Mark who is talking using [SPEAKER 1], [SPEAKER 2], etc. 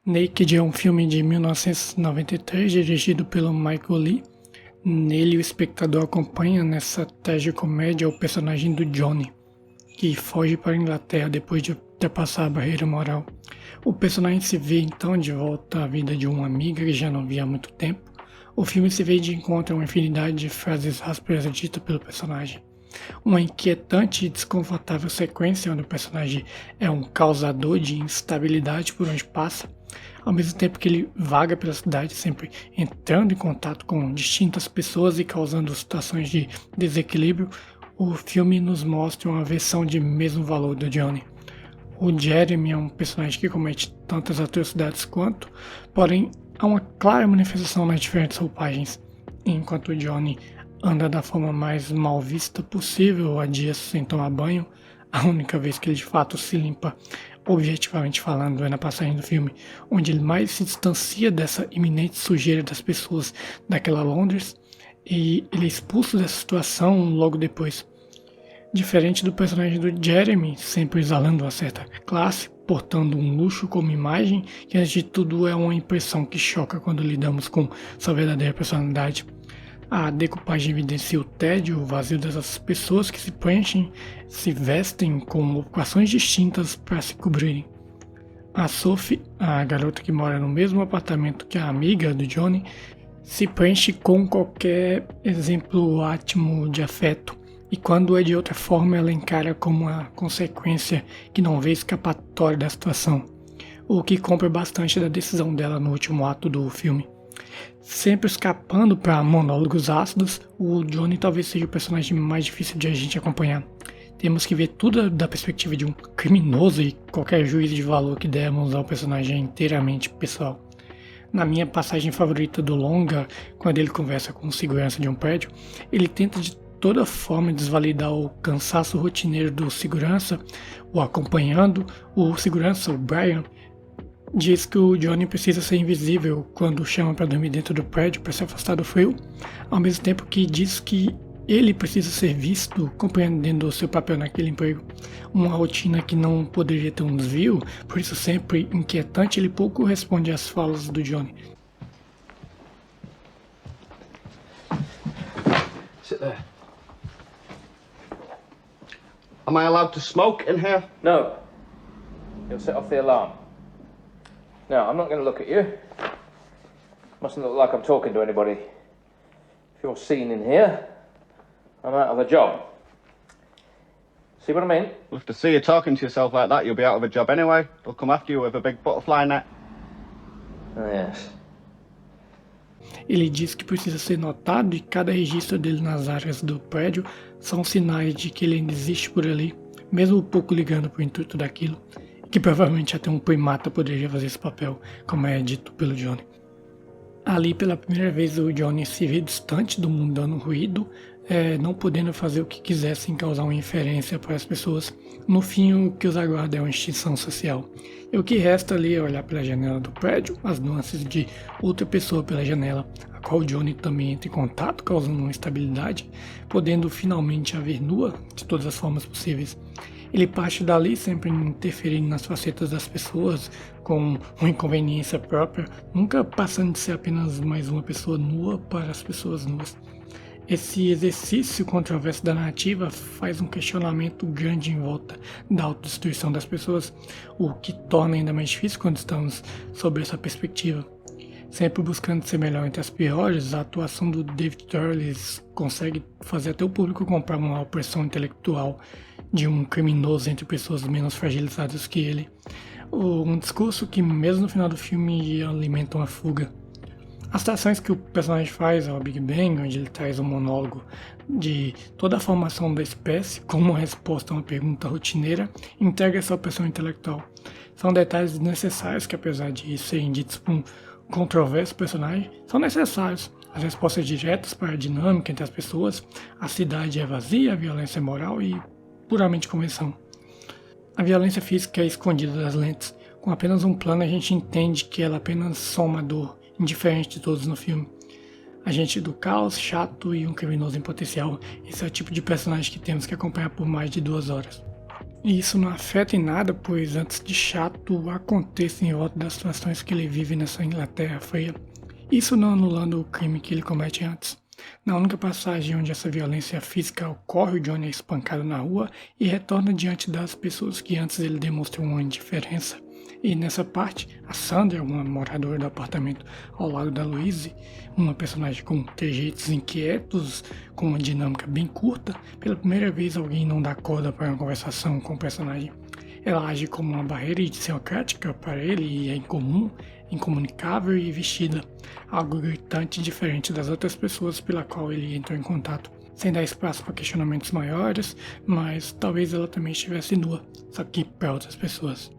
[SPEAKER 1] Naked é um filme de 1993 dirigido pelo Michael Lee. Nele, o espectador acompanha nessa tragicomédia o personagem do Johnny, que foge para a Inglaterra depois de ultrapassar a barreira moral. O personagem se vê então de volta à vida de uma amiga que já não via há muito tempo. O filme se vê de encontro a uma infinidade de frases ásperas ditas pelo personagem. Uma inquietante e desconfortável sequência onde o personagem é um causador de instabilidade por onde passa, ao mesmo tempo que ele vaga pela cidade, sempre entrando em contato com distintas pessoas e causando situações de desequilíbrio. O filme nos mostra uma versão de mesmo valor do Johnny. O Jeremy é um personagem que comete tantas atrocidades quanto, porém há uma clara manifestação nas diferentes roupagens. Enquanto o Johnny anda da forma mais mal vista possível há dias sem tomar banho, a única vez que ele de fato se limpa, objetivamente falando, é na passagem do filme, onde ele mais se distancia dessa iminente sujeira das pessoas daquela Londres, e ele é expulso dessa situação logo depois. Diferente do personagem do Jeremy, sempre exalando uma certa classe, portando um luxo como imagem, que antes de tudo é uma impressão que choca quando lidamos com sua verdadeira personalidade. A decupagem evidencia o tédio, o vazio dessas pessoas que se preenchem, se vestem com ocupações distintas para se cobrirem. A Sophie, a garota que mora no mesmo apartamento que a amiga do Johnny, se preenche com qualquer exemplo átimo de afeto, e quando é de outra forma ela encara como uma consequência que não vê escapatória da situação, o que compra bastante da decisão dela no último ato do filme. Sempre escapando para monólogos ácidos, o Johnny talvez seja o personagem mais difícil de a gente acompanhar. Temos que ver tudo da perspectiva de um criminoso e qualquer juízo de valor que dermos ao personagem é inteiramente pessoal. Na minha passagem favorita do longa, quando ele conversa com o segurança de um prédio, ele tenta de toda forma desvalidar o cansaço rotineiro do segurança, o acompanhando, o segurança, o Brian, diz que o Johnny precisa ser invisível quando chama para dormir dentro do prédio para se afastar do frio, ao mesmo tempo que diz que ele precisa ser visto, compreendendo o seu papel naquele emprego. Uma rotina que não poderia ter um desvio, por isso sempre inquietante, ele pouco responde às falas do Johnny.
[SPEAKER 2] Sit there. Am I allowed to smoke in here?
[SPEAKER 3] No. You'll set off the alarm. No, I'm not going to look at you. Mustn't look like I'm talking to anybody. If you're seen in here, I'm out of a job. See what I mean?
[SPEAKER 2] Well, if they see you talking to yourself like that, you'll be out of a job anyway. They'll come after you with a big butterfly net.
[SPEAKER 3] Oh, yes.
[SPEAKER 1] Ele diz que precisa ser notado e cada registro dele nas áreas do prédio são sinais de que ele ainda existe por ali, mesmo pouco ligando para o intuito daquilo, que provavelmente até um primata poderia fazer esse papel, como é dito pelo Johnny. Ali, pela primeira vez, o Johnny se vê distante do mundano ruído, não podendo fazer o que quiser sem causar uma inferência para as pessoas. No fim, o que os aguarda é uma extinção social. E o que resta ali é olhar pela janela do prédio, as nuances de outra pessoa pela janela, a qual o Johnny também entra em contato, causando uma instabilidade, podendo finalmente a ver nua de todas as formas possíveis. Ele parte dali sempre interferindo nas facetas das pessoas, com uma inconveniência própria, nunca passando de ser apenas mais uma pessoa nua para as pessoas nuas. Esse exercício controverso da narrativa faz um questionamento grande em volta da autodestruição das pessoas, o que torna ainda mais difícil quando estamos sob essa perspectiva. Sempre buscando ser melhor entre as piores, a atuação do David Turles consegue fazer até o público comprar uma opressão intelectual de um criminoso entre pessoas menos fragilizadas que ele. Um discurso que, mesmo no final do filme, alimenta uma fuga. As ações que o personagem faz ao Big Bang, onde ele traz um monólogo de toda a formação da espécie como resposta a uma pergunta rotineira, entrega essa opressão intelectual. São detalhes necessários que, apesar de serem ditos por um controverso personagem, são necessários. As respostas diretas para a dinâmica entre as pessoas, a cidade é vazia, a violência é moral e puramente convenção. A violência física é escondida das lentes. Com apenas um plano a gente entende que ela apenas soma a dor, indiferente de todos no filme. Agente do caos, chato e um criminoso em potencial. Esse é o tipo de personagem que temos que acompanhar por mais de 2 horas. E isso não afeta em nada, pois antes de chato aconteça em volta das situações que ele vive nessa Inglaterra fria. Isso não anulando o crime que ele comete antes. Na única passagem onde essa violência física ocorre, o Johnny é espancado na rua e retorna diante das pessoas que antes ele demonstrou uma indiferença. E nessa parte, a Sandra, uma moradora do apartamento ao lado da Louise, uma personagem com trejeitos inquietos, com uma dinâmica bem curta, pela primeira vez alguém não dá corda para uma conversação com o personagem. Ela age como uma barreira idiosincrática para ele e é incomum, incomunicável e vestida, algo gritante e diferente das outras pessoas pela qual ele entrou em contato, sem dar espaço para questionamentos maiores, mas talvez ela também estivesse nua, só que para outras pessoas.